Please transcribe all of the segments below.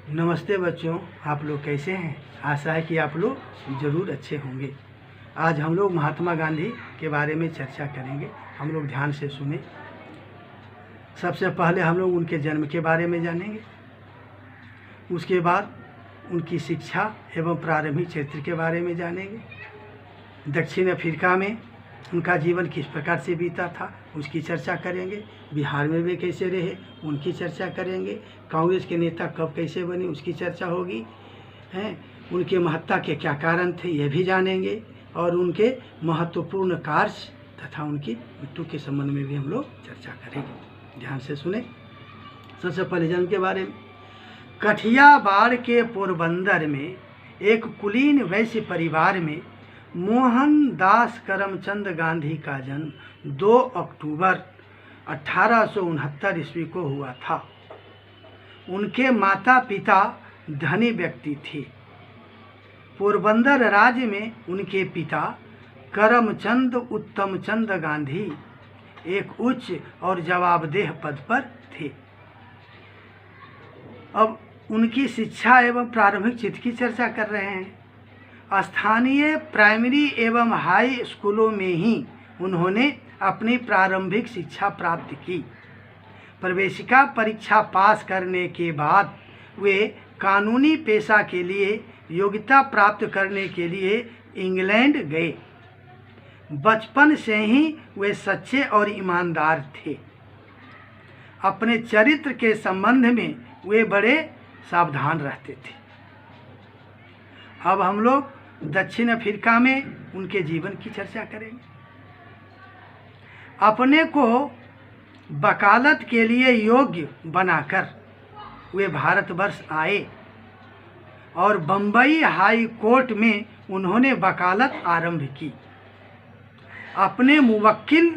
नमस्ते बच्चों, आप लोग कैसे हैं। आशा है कि आप लोग ज़रूर अच्छे होंगे। आज हम लोग महात्मा गांधी के बारे में चर्चा करेंगे। हम लोग ध्यान से सुने। सबसे पहले हम लोग उनके जन्म के बारे में जानेंगे। उसके बाद उनकी शिक्षा एवं प्रारंभिक चरित्र के बारे में जानेंगे। दक्षिण अफ्रीका में उनका जीवन किस प्रकार से बीता था उसकी चर्चा करेंगे। बिहार में वे कैसे रहे उनकी चर्चा करेंगे। कांग्रेस के नेता कब कैसे बने उसकी चर्चा होगी हैं। उनके महत्ता के क्या कारण थे यह भी जानेंगे। और उनके महत्वपूर्ण कार्य तथा उनकी मृत्यु के संबंध में भी हम लोग चर्चा करेंगे। ध्यान से सुने। सबसे पहले जन्म के बारे में। कठियावाड़ के पोरबंदर में एक कुलीन वैश्य परिवार में मोहनदास करमचंद गांधी का जन्म 2 अक्टूबर 1869 ईस्वी को हुआ था। उनके माता पिता धनी व्यक्ति थे। पोरबंदर राज्य में उनके पिता करमचंद उत्तमचंद गांधी एक उच्च और जवाबदेह पद पर थे। अब उनकी शिक्षा एवं प्रारंभिक चित्र की चर्चा कर रहे हैं। स्थानीय प्राइमरी एवं हाई स्कूलों में ही उन्होंने अपनी प्रारंभिक शिक्षा प्राप्त की। प्रवेशिका परीक्षा पास करने के बाद वे कानूनी पेशा के लिए योग्यता प्राप्त करने के लिए इंग्लैंड गए। बचपन से ही वे सच्चे और ईमानदार थे। अपने चरित्र के संबंध में वे बड़े सावधान रहते थे। अब हम लोग दक्षिण अफ्रीका में उनके जीवन की चर्चा करेंगे। अपने को वकालत के लिए योग्य बनाकर वे भारतवर्ष आए और बम्बई हाई कोर्ट में उन्होंने वकालत आरंभ की। अपने मुवक्किल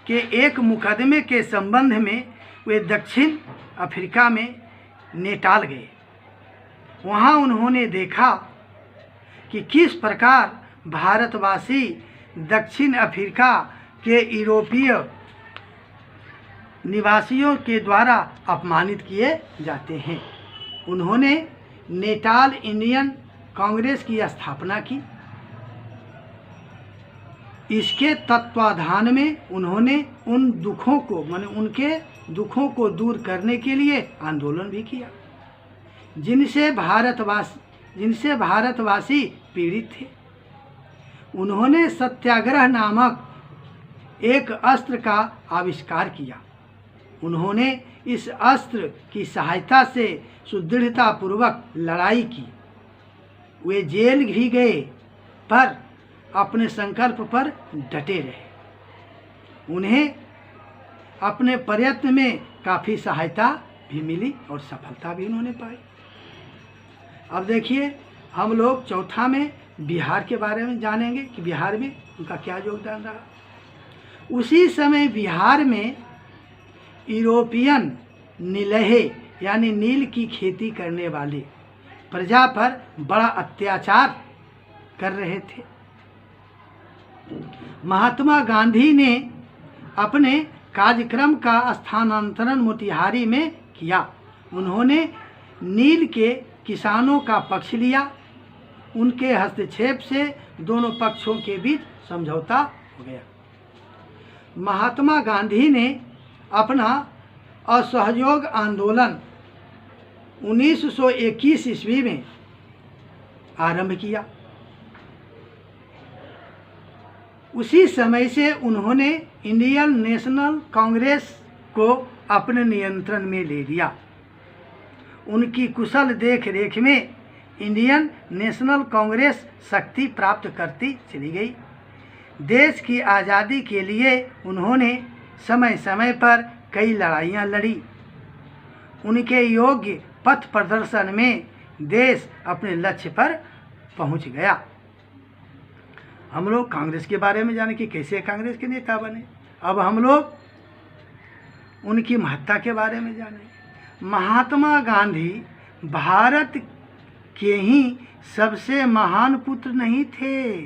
के एक मुकदमे के संबंध में वे दक्षिण अफ्रीका में नेटाल गए। वहाँ उन्होंने देखा कि किस प्रकार भारतवासी दक्षिण अफ्रीका के यूरोपीय निवासियों के द्वारा अपमानित किए जाते हैं। उन्होंने नेटाल इंडियन कांग्रेस की स्थापना की। इसके तत्वाधान में उन्होंने उन दुखों को उनके दुखों को दूर करने के लिए आंदोलन भी किया जिनसे भारतवासी पीड़ित थे। उन्होंने सत्याग्रह नामक एक अस्त्र का आविष्कार किया। उन्होंने इस अस्त्र की सहायता से सुदृढ़तापूर्वक लड़ाई की। वे जेल भी गए पर अपने संकल्प पर डटे रहे। उन्हें अपने प्रयत्न में काफ़ी सहायता भी मिली और सफलता भी उन्होंने पाई। अब देखिए हम लोग चौथा में बिहार के बारे में जानेंगे कि बिहार में उनका क्या योगदान रहा। उसी समय बिहार में यूरोपियन नीलहे यानी नील की खेती करने वाले प्रजा पर बड़ा अत्याचार कर रहे थे। महात्मा गांधी ने अपने कार्यक्रम का स्थानांतरण मोतिहारी में किया। उन्होंने नील के किसानों का पक्ष लिया। उनके हस्तक्षेप से दोनों पक्षों के बीच समझौता हो गया। महात्मा गांधी ने अपना असहयोग आंदोलन 1921 ईस्वी में आरंभ किया। उसी समय से उन्होंने इंडियन नेशनल कांग्रेस को अपने नियंत्रण में ले लिया। उनकी कुशल देखरेख में इंडियन नेशनल कांग्रेस शक्ति प्राप्त करती चली गई। देश की आज़ादी के लिए उन्होंने समय समय पर कई लड़ाइयाँ लड़ी। उनके योग्य पथ प्रदर्शन में देश अपने लक्ष्य पर पहुंच गया। हम लोग कांग्रेस के बारे में जाने कि कैसे कांग्रेस के नेता बने। अब हम लोग उनकी महत्ता के बारे में जानेंगे। महात्मा गांधी भारत के ही सबसे महान पुत्र नहीं थे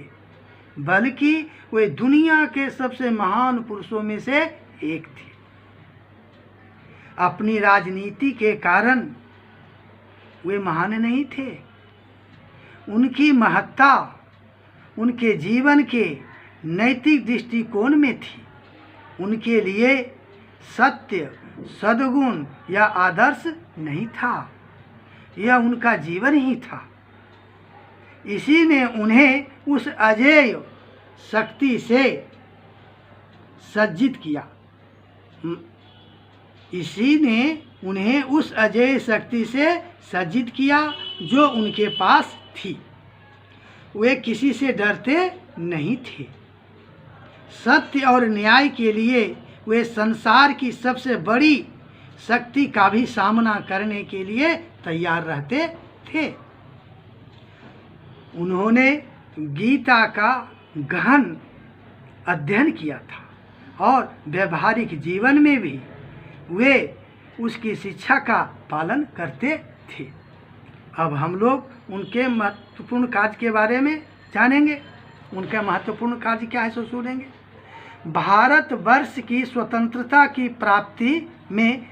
बल्कि वे दुनिया के सबसे महान पुरुषों में से एक थे। अपनी राजनीति के कारण वे महान नहीं थे। उनकी महत्ता उनके जीवन के नैतिक दृष्टिकोण में थी। उनके लिए सत्य, सद्गुण या आदर्श नहीं था, यह उनका जीवन ही था। इसी ने उन्हें उस अजेय शक्ति से सज्जित किया। इसी ने उन्हें उस अजेय शक्ति से सज्जित किया जो उनके पास थी। वे किसी से डरते नहीं थे। सत्य और न्याय के लिए वे संसार की सबसे बड़ी शक्ति का भी सामना करने के लिए तैयार रहते थे। उन्होंने गीता का गहन अध्ययन किया था और व्यवहारिक जीवन में भी वे उसकी शिक्षा का पालन करते थे। अब हम लोग उनके महत्वपूर्ण कार्य के बारे में जानेंगे। उनका महत्वपूर्ण कार्य क्या है सो सुनेंगे। भारतवर्ष की स्वतंत्रता की प्राप्ति में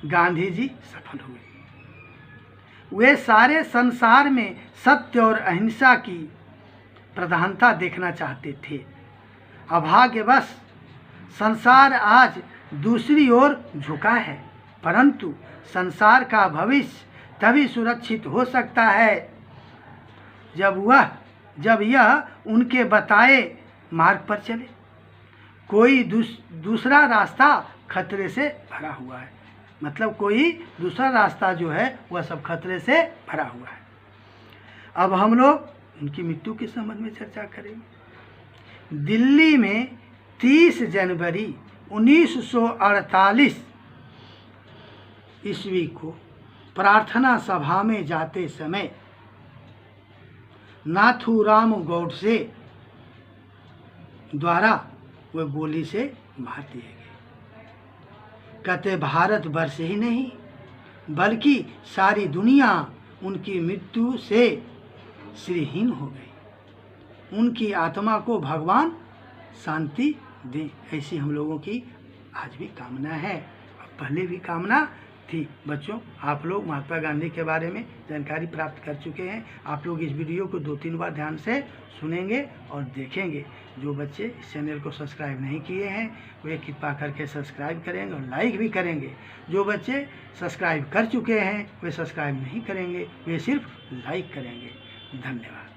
गांधी जी सफल हुए। वे सारे संसार में सत्य और अहिंसा की प्रधानता देखना चाहते थे। अभाग्यवश संसार आज दूसरी ओर झुका है, परंतु संसार का भविष्य तभी सुरक्षित हो सकता है जब यह उनके बताए मार्ग पर चले। कोई दूसरा रास्ता खतरे से भरा हुआ है, मतलब कोई दूसरा रास्ता जो है वह सब खतरे से भरा हुआ है। अब हम लोग उनकी मृत्यु के संबंध में चर्चा करेंगे। दिल्ली में 30 जनवरी 1948 ईस्वी को प्रार्थना सभा में जाते समय नाथूराम गौडसे द्वारा वह गोली से मार दिए गए। कहते भारत वर्ष ही नहीं बल्कि सारी दुनिया उनकी मृत्यु से श्रीहीन हो गई। उनकी आत्मा को भगवान शांति दे, ऐसी हम लोगों की आज भी कामना है और पहले भी कामना थी। बच्चों, आप लोग महात्मा गांधी के बारे में जानकारी प्राप्त कर चुके हैं। आप लोग इस वीडियो को 2-3 बार ध्यान से सुनेंगे और देखेंगे। जो बच्चे इस चैनल को सब्सक्राइब नहीं किए हैं वे कृपा करके सब्सक्राइब करेंगे और लाइक भी करेंगे। जो बच्चे सब्सक्राइब कर चुके हैं वे सब्सक्राइब नहीं करेंगे, वे सिर्फ लाइक करेंगे। धन्यवाद।